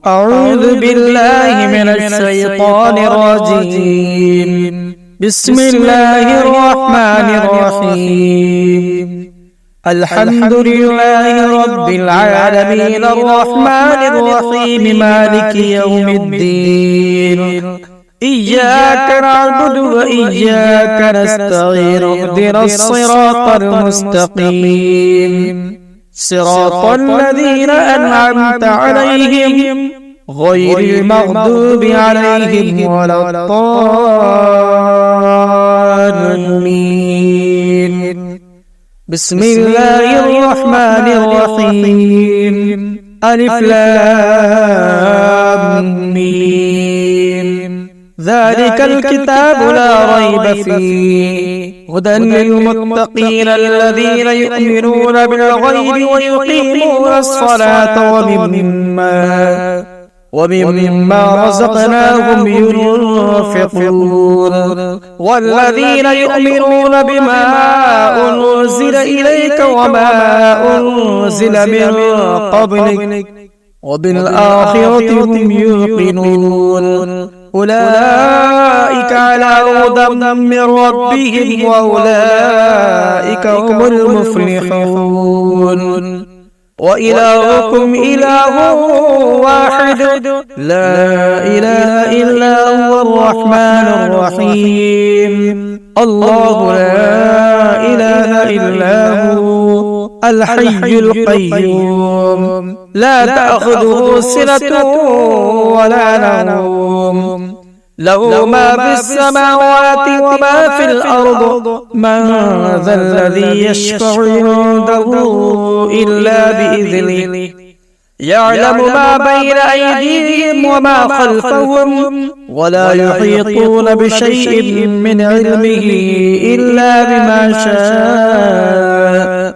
أعوذ بالله من الشيطان الرجيم. بسم الله الرحمن الرحيم. الحمد لله رب العالمين الرحمن الرحيم مالك يوم الدين. إياك نعبد وإياك نستعين اهدنا الصراط المستقيم صراط الذين أنعمت عليهم غير المغضوب عليهم ولا الضالين. بسم الله الرحمن الرحيم. ألف لام ميم. ذلك الكتاب لا ريب فيه هدى للمتقين الذين يؤمنون بالغيب ويقيمون الصلاة ومما رزقناهم ينفقون والذين يؤمنون بما أنزل إليك وما أنزل من قبلك وبالآخرة هم يوقنون. أولئك على هدى من ربهم وأولئك هم المفلحون. وإلهكم إله واحد لا إله إلا هو الرحمن الرحيم. الله لا إله إلا هو الحي القيوم لا تأخذه سنة ولا نوم له ما في السماوات وما في الأرض من ذا الذي يشفع عنده إلا بإذنه يعلم ما بين أيديهم وما خلفهم ولا يحيطون بشيء من علمه إلا بما شاء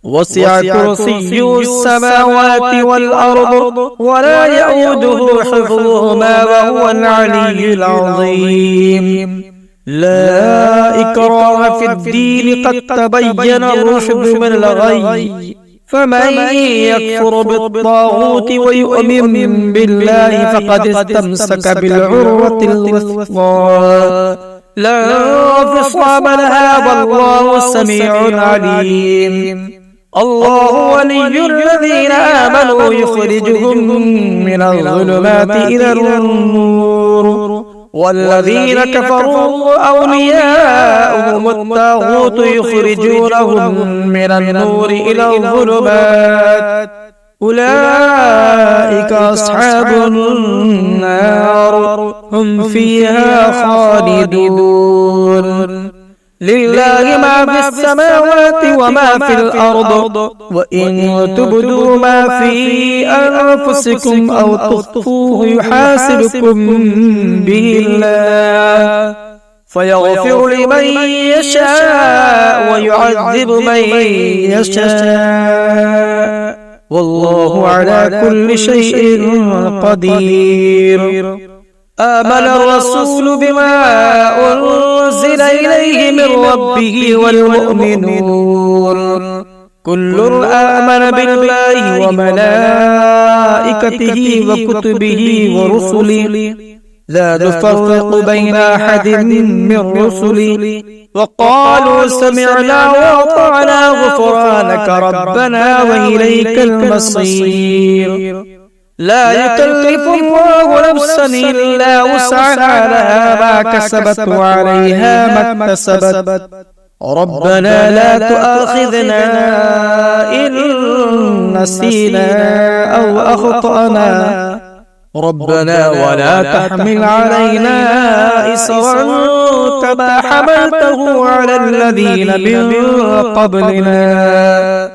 وسع كرسيه السماوات والأرض ولا يؤوده حفظهما وهو العلي العظيم. لا إكراه في الدين قد تبين الرشد من الغي فمن يكفر بالطاغوت ويؤمن بالله فقد استمسك بالعروة الوثقى لا انفصام لها والله سميع عليم. الله ولي الذين آمنوا يخرجهم من الظلمات إلى النور والذين كفروا أولياؤهم الطاغوت يخرجونهم من النور إلى الظلمات أولئك أصحاب النار هم فيها خالدون. لله ما في السماوات وما في الأرض وإن تبدوا ما في أنفسكم أو تخفوه يحاسبكم به الله فيغفر لمن يشاء ويعذب من يشاء والله على كل شيء قدير. آمن الرسول بما أنزل إليه من ربه والمؤمنون كل آمن بالله وملائكته وكتبه ورسله لا نفرق بين أحد من رسله وقالوا سمعنا وأطعنا غفرانك ربنا وإليك المصير. لا يكلف الله نفسا إلا وسعها لها ما كسبت وعليها ما اكتسبت ربنا لا تؤاخذنا إن نسينا أو أخطأنا ربنا ولا تحمل علينا إصرا كما حملته على الذين من قبلنا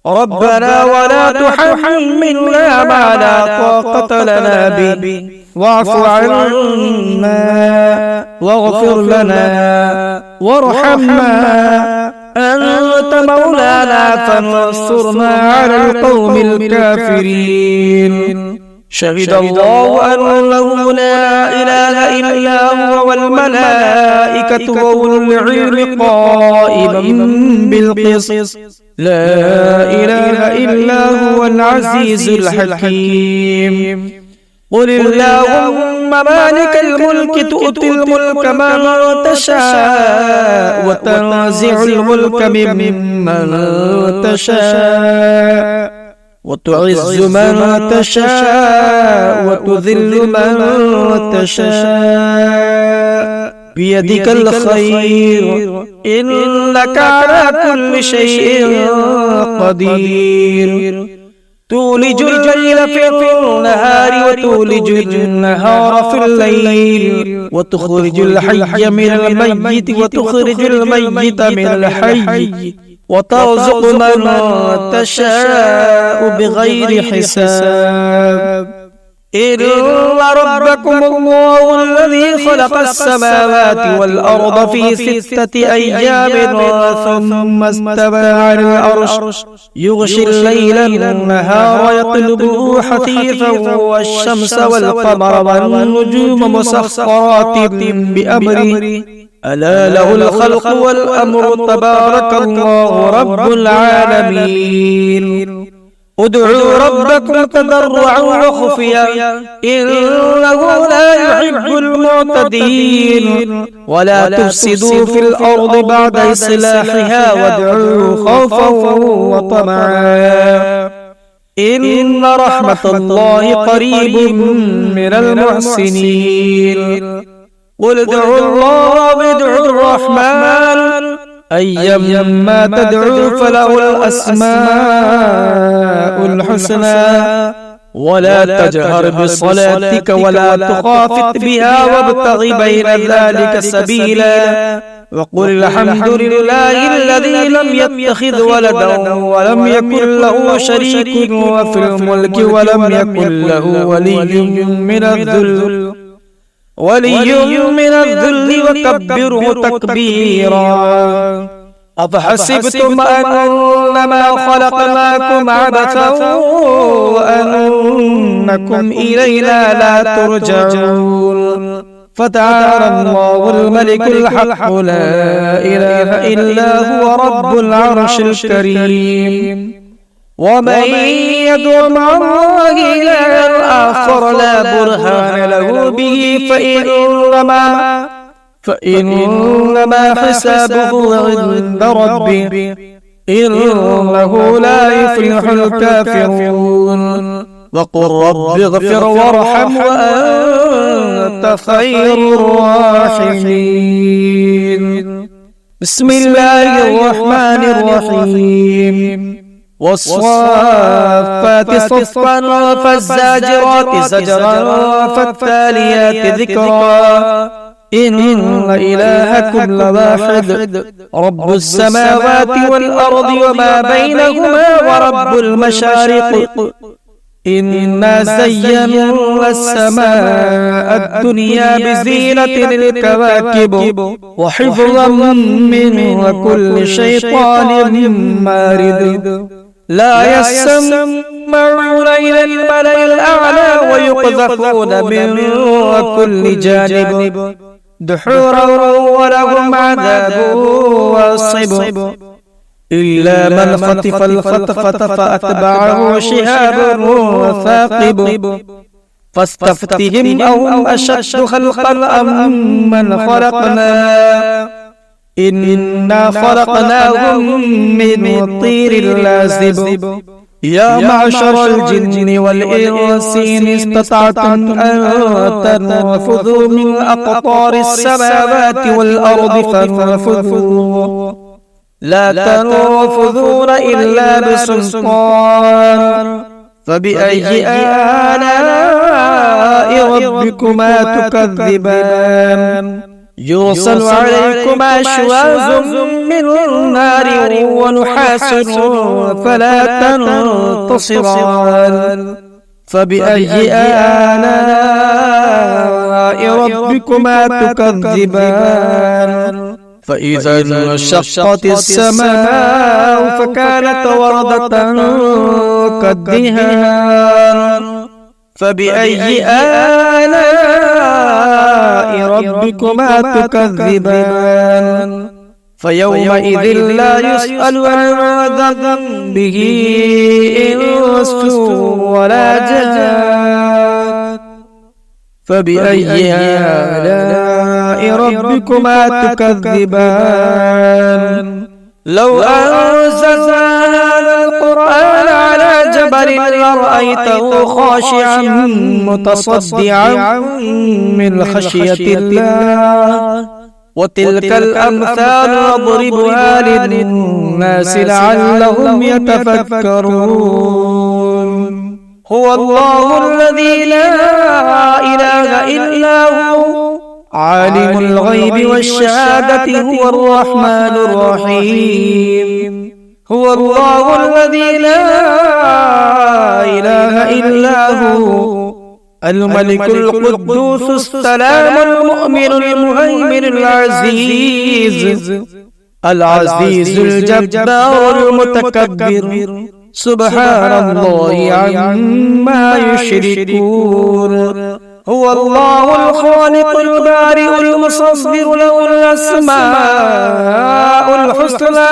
ربنا ولا تحملنا ما لا طاقة لنا به واعف عنا واغفر لنا وارحمنا أنت مولانا فانصرنا على القوم الكافرين. شهد الله أنه لا إله إلا هو والملائكة وأولو العلم قائما بالقسط لا إله إلا هو العزيز الحكيم. قل اللهم مالك الملك تؤتي الملك من تشاء وتنزع الملك ممن تشاء وتعز من تشاء وتذل من تشاء بيدك الخير إنك على كل شيء قدير تولج الليل في النهار وتولج النهار في الليل وتخرج الحي من الميت وتخرج الميت من الحي وترزق من تشاء بغير حساب إن ربكم الله الذي خلق السماوات والأرض في 6 أيام ثم استوى على العرش يغشي الليل النهار يطلبه حثيثا والشمس والقمر والنجوم مسخرات بأمره ألا له الخلق والأمر تبارك الله رب العالمين ادعوا ربكم تضرعا وخفيا إنه لا يحب المعتدين ولا تفسدوا في الأرض بعد إصلاحها وادعوه خوفا وطمعا إن رحمة الله قريب من المحسنين قل ادعوا الله وادعوا الرحمن أيما تدعوا فله الأسماء الحسنى ولا تجهر بصلاتك ولا تخافت بها وابتغ بين ذلك سبيلا وقل الحمد لله الذي لم يتخذ ولدا ولم يكن له شريك في الملك ولم يكن له ولي من الذل وكبره تكبيرا أفحسبتم أنما خلقناكم عبثا وأنكم إلينا لا ترجعون فتعالى الله الملك الحق لا إله إلا هو رب العرش الكريم ومن يدع مع الله إلها آخر لا برهان له به فإنما حسابه عند ربه إنه لا يفلح الكافرون وقل رب اغفر وارحم وأنت خير الراحمين بسم الله الرحمن الرحيم والصافات صفا فالزاجرات زجرا فالتاليات ذكرا إن إلهكم لواحد رب السماوات والأرض وما بينهما ورب المشارق إنا زينا السماء الدنيا بزينة الكواكب وحفظا من كل شيطان مارد لا يسمعون إلى الملأ الأعلى ويقذفون من كل جانب دحورا ولهم عذاب واصب إلا من خطف الخطفة فأتبعه شهاب ثاقب فاستفتهم أهم أشد خلقا أم من خلقنا إنا خلقناهم من طير لازب يا معشر الجن والإنس إن استطعتم أن تنفذوا من أقطار السماوات والأرض فانفذوا لا تنفذون إلا بسلطان فبأي آلاء ربكما تكذبان يرسل عليكما شواظ من نار ونحاس فلا تنتصران فبأي آلاء ربكما تكذبان فإذا انشقت السماء فكانت وردة كالدهان فبأي آلاء ربكما تكذبان فيومئذ لا يسأل عن ذنبه إنس ولا جان فبأي آلاء ربكما تكذبان لو أنزلنا هذا القرآن على جبل لرأيته خاشعا متصدعا من خشية الله وتلك الأمثال نضربها للناس لعلهم يتفكرون هو الله الذي لا إله إلا هو عالم الغيب والشهادة هو الرحمن الرحيم هو الله الذي لا إله إلا هو الملك القدوس السلام المؤمن المهيمن العزيز الجبار المتكبر سبحان الله عما يشركون هو الله الخالق البارئ المصور له الأسماء الحسنى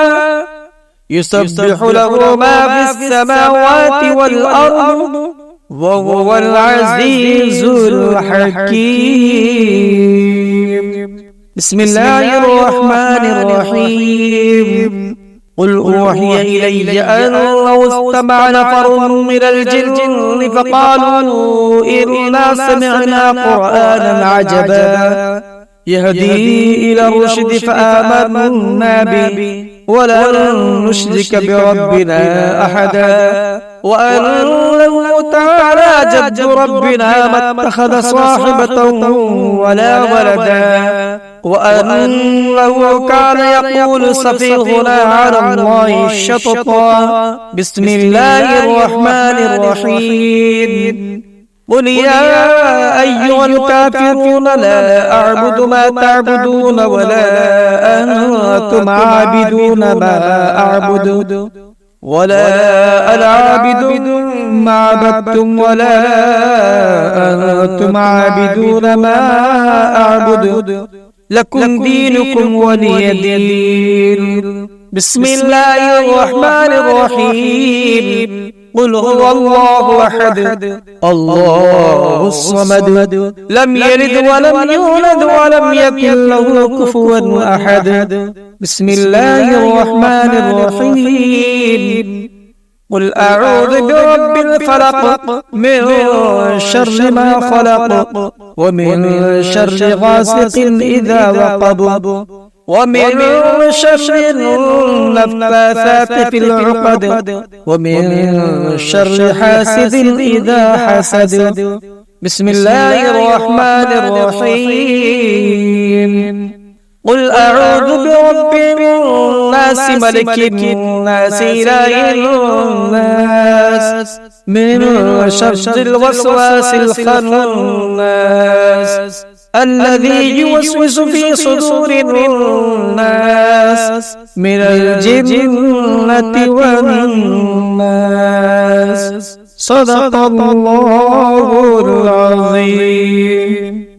يسبح له ما في السماوات والأرض وهو العزيز الحكيم بسم الله الرحمن الرحيم قل أوحي إلي أنه استمع نفر من الجن فقالوا إنا سمعنا قرآنا عجبا يهدي إلى الرشد فآمنا به ولن نشرك بربنا أحدا وأنه تعالى جد ربنا ما اتخذ صاحبة ولا ولدا وأنه كان يقول سفيهنا على الله الشططا بسم الله الرحمن الرحيم قل يا أيها الكافرون لا أعبد ما تعبدون ولا أنتم عابدون ما أعبد ولا أنا عابد ما عبدتم ولا أنتم عابدون ما أعبد لكم دينكم ولي دين بسم الله الرحمن الرحيم قل هو الله أحد الله الصمد لم يلد ولم يولد ولم يكن له كفوا أحد بسم الله الرحمن الرحيم قل أعوذ برب الفلق من شر ما خلق ومن شر غاسق إذا وقب ومن شر النفاثات في العقد ومن شر حاسد إذا حسد بسم الله الرحمن الرحيم قل أعوذ برب الناس ملك الناس إله الناس من شر الوسواس الخناس الذي يوسوس في صدور الناس من الجنة والناس صدق الله العظيم.